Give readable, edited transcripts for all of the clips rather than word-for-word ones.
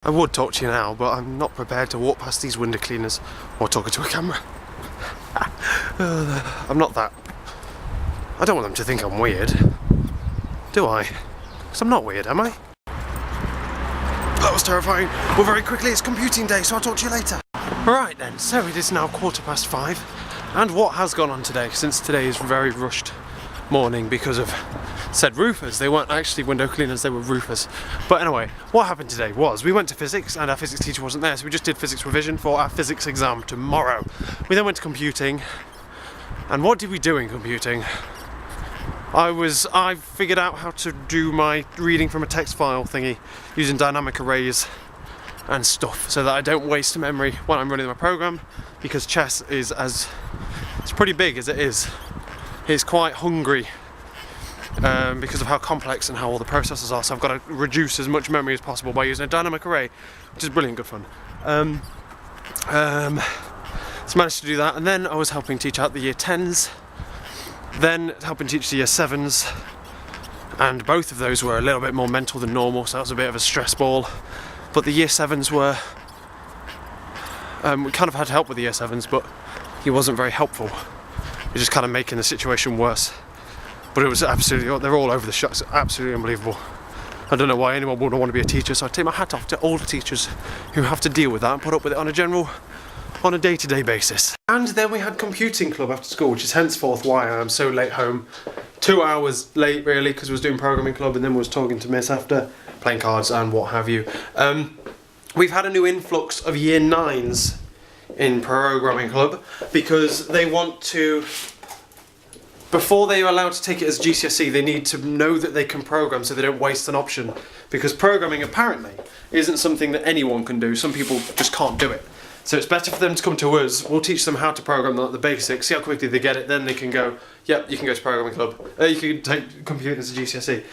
I would talk to you now, but I'm not prepared to walk past these window cleaners or talk to a camera. I'm not that. I don't want them to think I'm weird. Do I? Because I'm not weird, am I? That was terrifying. Well, very quickly, it's computing day, so I'll talk to you later. Right then, so it is now 5:15, and what has gone on today, since today is very rushed morning because of said roofers. They weren't actually window cleaners, they were roofers. But anyway, what happened today was we went to physics and our physics teacher wasn't there, so we just did physics revision for our physics exam tomorrow. We then went to computing, and what did we do in computing? I figured out how to do my reading from a text file thingy using dynamic arrays and stuff so that I don't waste memory when I'm running my program, because chess is it's pretty big as it is. It's quite hungry because of how complex and how all the processors are, so I've got to reduce as much memory as possible by using a dynamic array, which is brilliant good fun. So managed to do that, and then I was helping teach out the year 10s, then helping teach the year 7s, and both of those were a little bit more mental than normal, so that was a bit of a stress ball. But the year 7s were, we kind of had help with the year 7s, but he wasn't very helpful. He was just kind of making the situation worse. But it was absolutely, they're all over the shop, it's absolutely unbelievable. I don't know why anyone would want to be a teacher, so I take my hat off to all the teachers who have to deal with that and put up with it on a day-to-day basis. And then we had computing club after school, which is henceforth why I am so late home. 2 hours late really, because I was doing programming club and then was talking to Miss after, playing cards and what have you. We've had a new influx of year 9s in programming club because they want to, before they are allowed to take it as GCSE, they need to know that they can program so they don't waste an option, because programming apparently isn't something that anyone can do. Some people just can't do it. So it's better for them to come to us, we'll teach them how to program, like the basics, see how quickly they get it, then they can go, yep, you can go to programming club, you can take computing as a GCSE.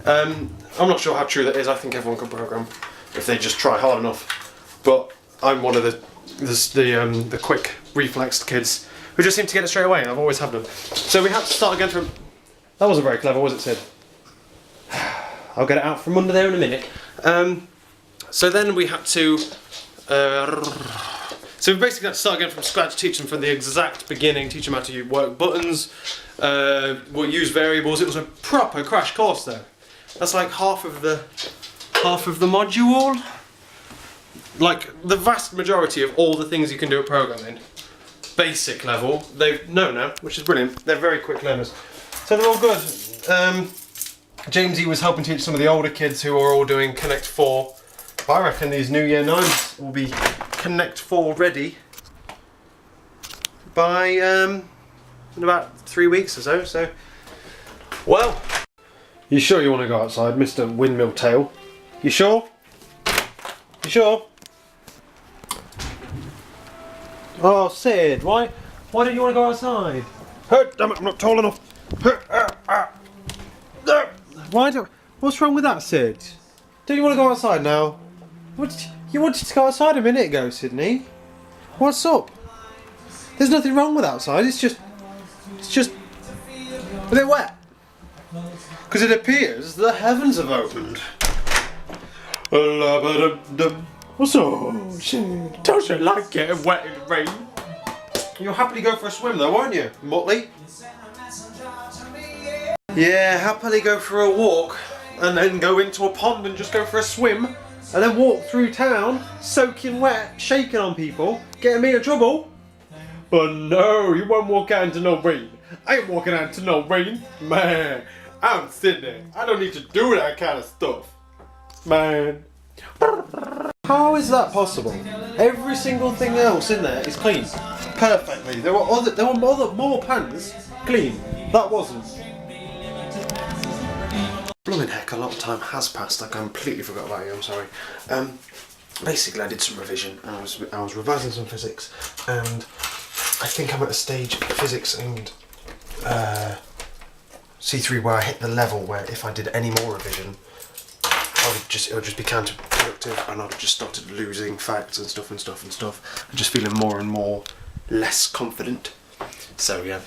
I'm not sure how true that is. I think everyone can program if they just try hard enough, but I'm one of the quick reflexed kids who just seem to get it straight away, and I've always had them. So we had to start again from, that wasn't very clever, was it, Sid? I'll get it out from under there in a minute. So then we had to, so we basically had to start again from scratch, teach them from the exact beginning, teach them how to work buttons, use variables. It was a proper crash course though. That's like half of the module. Like the vast majority of all the things you can do at programming, basic level, they know now, which is brilliant. They're very quick learners. So they're all good. Jamesy was helping teach some of the older kids who are all doing Connect 4. I reckon these new year 9s will be Connect 4 ready by in about 3 weeks or so. So, well, you sure you want to go outside, Mr. Windmill Tail? You sure? You sure? Oh, Sid, why don't you want to go outside? Damn it, I'm not tall enough. What's wrong with that, Sid? Don't you want to go outside now? You wanted to go outside a minute ago, Sydney. What's up? There's nothing wrong with outside, it's just a bit wet. Because it appears the heavens have opened. What's up? Don't you like getting wet in the rain? You'll happily go for a swim though, won't you, Motley? Yeah, happily go for a walk and then go into a pond and just go for a swim and then walk through town, soaking wet, shaking on people, getting me in trouble. But no, you won't walk out into no rain. I ain't walking out into no rain. Man, I'm Sydney. I don't need to do that kind of stuff. Man. How is that possible? Every single thing else in there is clean. Perfectly. There were more pans clean. That wasn't. Blooming heck, a lot of time has passed. I completely forgot about you, I'm sorry. Basically I did some revision. I was revising some physics, and I think I'm at a stage in physics and C3 where I hit the level where if I did any more revision, it would just be counterproductive, and I'd have just started losing facts and stuff and just feeling more and more less confident. So yeah,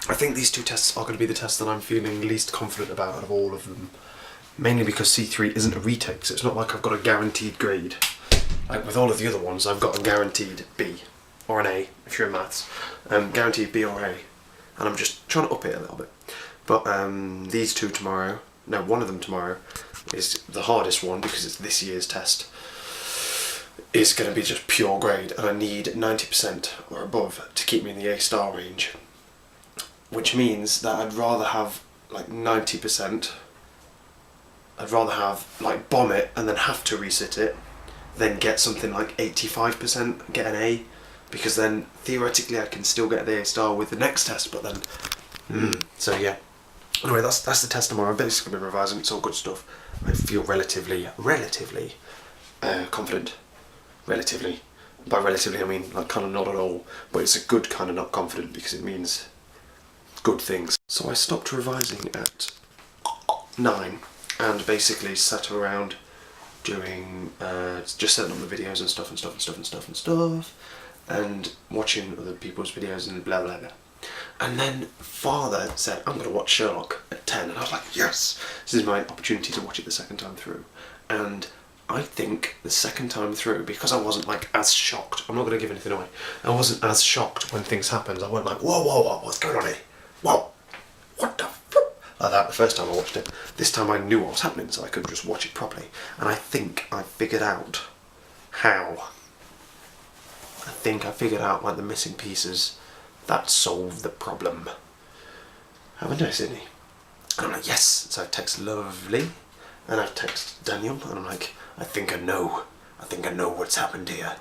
I think these two tests are going to be the tests that I'm feeling least confident about out of all of them. Mainly because C3 isn't a retake, so it's not like I've got a guaranteed grade. like with all of the other ones, I've got a guaranteed B or an A if you're in maths, guaranteed B or A, and I'm just trying to up it a little bit. But these two tomorrow, no, one of them tomorrow is the hardest one because it's this year's test. Is going to be just pure grade, and I need 90% or above to keep me in the A star range, which means that I'd rather have like 90%. I'd rather have like bomb it and then have to resit it, than get something like 85% and get an A, because then theoretically I can still get the A star with the next test, but then so yeah. Anyway, that's the test tomorrow. I've basically been revising. It's all good stuff. I feel relatively confident. Relatively. By relatively I mean like kind of not at all, but it's a good kind of not confident because it means good things. So I stopped revising at 9 and basically sat around doing just setting up the videos and stuff and watching other people's videos and blah blah blah. And then Father said, I'm going to watch Sherlock at 10, and I was like, yes, this is my opportunity to watch it the second time through. And I think the second time through, because I wasn't like as shocked, I'm not going to give anything away, I wasn't as shocked when things happened. I went like, whoa, whoa, whoa, what's going on here? Whoa, what the fuck? Like that the first time I watched it. This time I knew what was happening, so I could just watch it properly. And I think I figured out how. I think I figured out like the missing pieces that solve the problem. Haven't I, Sydney? And I'm like, yes. So I text Lovely, and I text Daniel, and I'm like, I think I know what's happened here.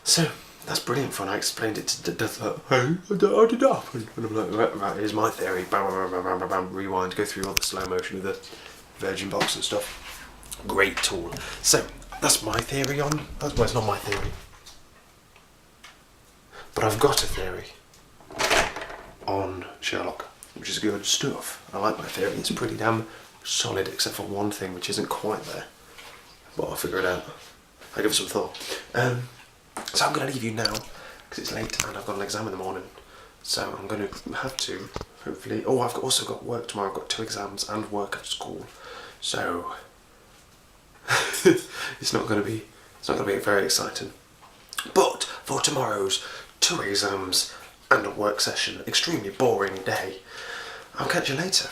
So that's brilliant fun. I explained it to Death, like, hey, how did it happen? And I'm like, right, here's my theory. Bam, bam, bam, bam, bam, bam, rewind, go through all the slow motion of the Virgin box and stuff. Great tool. So that's my theory on. Well, it's not my theory, but I've got a theory on Sherlock, which is good stuff. I like my theory. It's pretty damn solid, except for one thing which isn't quite there. But I'll figure it out. I'll give it some thought. So I'm going to leave you now, because it's late and I've got an exam in the morning. So I'm going to have to, hopefully... Oh, I've also got work tomorrow. I've got 2 exams and work at school. So... it's not going to be very exciting. But for tomorrow's 2 exams and a work session, extremely boring day, I'll catch you later.